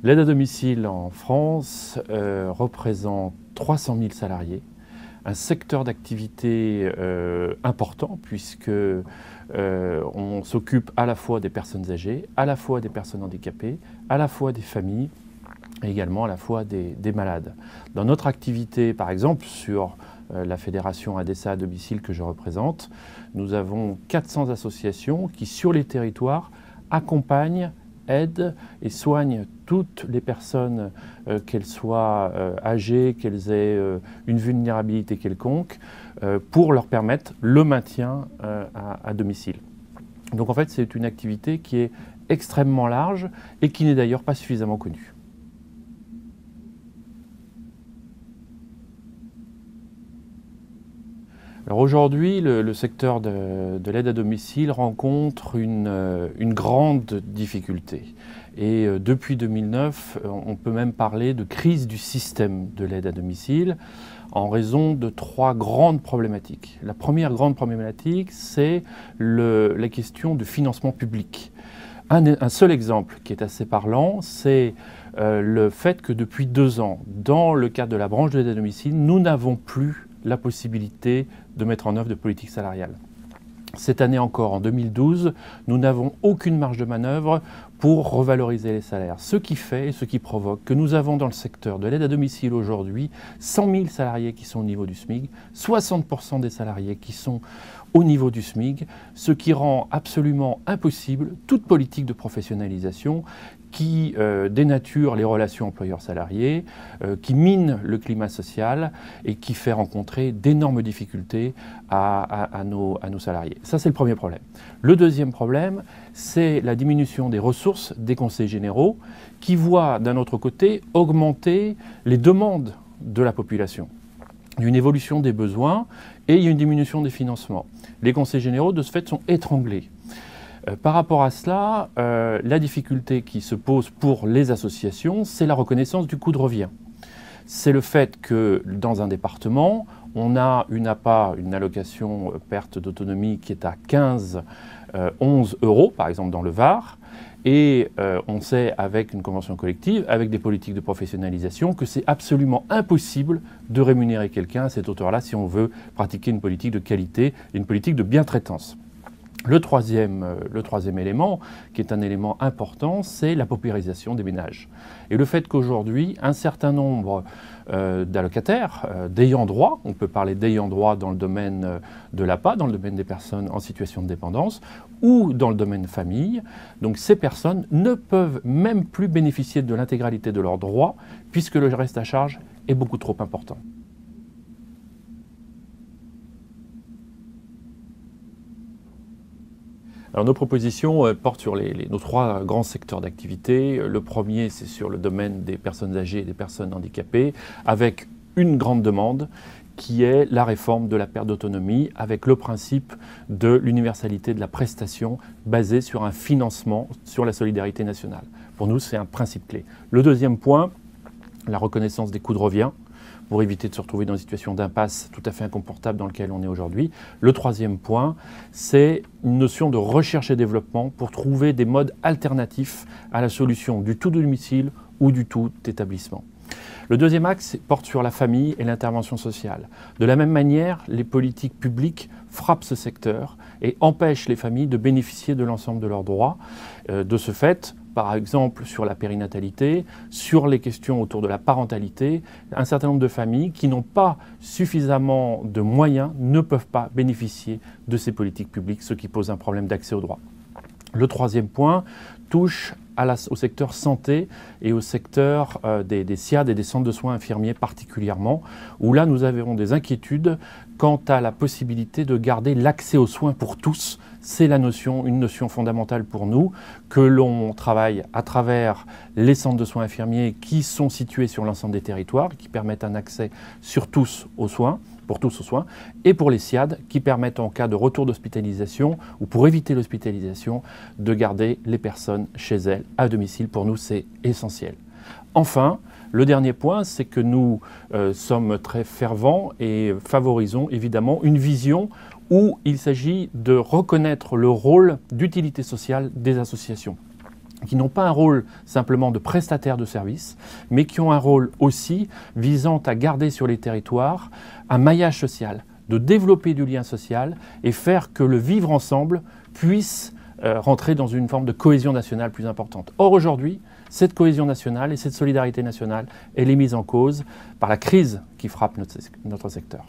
L'aide à domicile en France représente 300 000 salariés, un secteur d'activité important puisque on s'occupe à la fois des personnes âgées, à la fois des personnes handicapées, à la fois des familles et également à la fois des malades. Dans notre activité, par exemple, sur la fédération ADESA à domicile que je représente, nous avons 400 associations qui, sur les territoires, accompagnent, aident et soignent toutes les personnes, qu'elles soient âgées, qu'elles aient une vulnérabilité quelconque, pour leur permettre le maintien à domicile. Donc en fait, c'est une activité qui est extrêmement large et qui n'est d'ailleurs pas suffisamment connue. Alors aujourd'hui, le secteur de l'aide à domicile rencontre une grande difficulté. Et depuis 2009, on peut même parler de crise du système de l'aide à domicile en raison de 3 grandes problématiques. La première grande problématique, c'est la question du financement public. Un seul exemple qui est assez parlant, c'est le fait que depuis 2 ans, dans le cadre de la branche de l'aide à domicile, nous n'avons plus la possibilité de mettre en œuvre de politique salariale. Cette année encore, en 2012, nous n'avons aucune marge de manœuvre pour revaloriser les salaires. Ce qui fait et ce qui provoque que nous avons dans le secteur de l'aide à domicile aujourd'hui 100 000 salariés qui sont au niveau du SMIC, 60% des salariés qui sont au niveau du SMIC, ce qui rend absolument impossible toute politique de professionnalisation qui dénature les relations employeurs-salariés, qui mine le climat social et qui fait rencontrer d'énormes difficultés à nos salariés. Ça, c'est le premier problème. Le deuxième problème, c'est la diminution des ressources des conseils généraux qui voient, d'un autre côté, augmenter les demandes de la population. Il y a une évolution des besoins et il y a une diminution des financements. Les conseils généraux, de ce fait, sont étranglés. Par rapport à cela, la difficulté qui se pose pour les associations, c'est la reconnaissance du coût de revient. C'est le fait que dans un département, on a une APA, une allocation perte d'autonomie qui est à 11 euros, par exemple dans le Var, et on sait avec une convention collective, avec des politiques de professionnalisation, que c'est absolument impossible de rémunérer quelqu'un à cette hauteur-là si on veut pratiquer une politique de qualité et une politique de bientraitance. Le troisième élément, qui est un élément important, c'est la paupérisation des ménages. Et le fait qu'aujourd'hui, un certain nombre d'allocataires, d'ayants droit, on peut parler d'ayants droit dans le domaine de l'APA, dans le domaine des personnes en situation de dépendance, ou dans le domaine famille, donc ces personnes ne peuvent même plus bénéficier de l'intégralité de leurs droits, puisque le reste à charge est beaucoup trop important. Alors, nos propositions portent sur nos 3 grands secteurs d'activité. Le premier, c'est sur le domaine des personnes âgées et des personnes handicapées, avec une grande demande qui est la réforme de la perte d'autonomie, avec le principe de l'universalité de la prestation basée sur un financement sur la solidarité nationale. Pour nous, c'est un principe clé. Le deuxième point, la reconnaissance des coûts de revient, pour éviter de se retrouver dans une situation d'impasse tout à fait inconfortable dans laquelle on est aujourd'hui. Le troisième point, c'est une notion de recherche et développement pour trouver des modes alternatifs à la solution du tout domicile ou du tout établissement. Le deuxième axe porte sur la famille et l'intervention sociale. De la même manière, les politiques publiques frappent ce secteur et empêchent les familles de bénéficier de l'ensemble de leurs droits. De ce fait, par exemple sur la périnatalité, sur les questions autour de la parentalité, un certain nombre de familles qui n'ont pas suffisamment de moyens ne peuvent pas bénéficier de ces politiques publiques, ce qui pose un problème d'accès aux droits. Le troisième point touche au secteur santé et au secteur des SIAD et des centres de soins infirmiers particulièrement, où là nous avons des inquiétudes quant à la possibilité de garder l'accès aux soins pour tous. C'est une notion fondamentale pour nous, que l'on travaille à travers les centres de soins infirmiers qui sont situés sur l'ensemble des territoires, qui permettent un accès pour tous aux soins, et pour les SIAD qui permettent en cas de retour d'hospitalisation ou pour éviter l'hospitalisation de garder les personnes chez elles à domicile. Pour nous, c'est essentiel. Enfin, le dernier point, c'est que nous sommes très fervents et favorisons évidemment une vision où il s'agit de reconnaître le rôle d'utilité sociale des associations. qui n'ont pas un rôle simplement de prestataires de services, mais qui ont un rôle aussi visant à garder sur les territoires un maillage social, de développer du lien social et faire que le vivre ensemble puisse rentrer dans une forme de cohésion nationale plus importante. Or aujourd'hui, cette cohésion nationale et cette solidarité nationale, elle est mise en cause par la crise qui frappe notre secteur.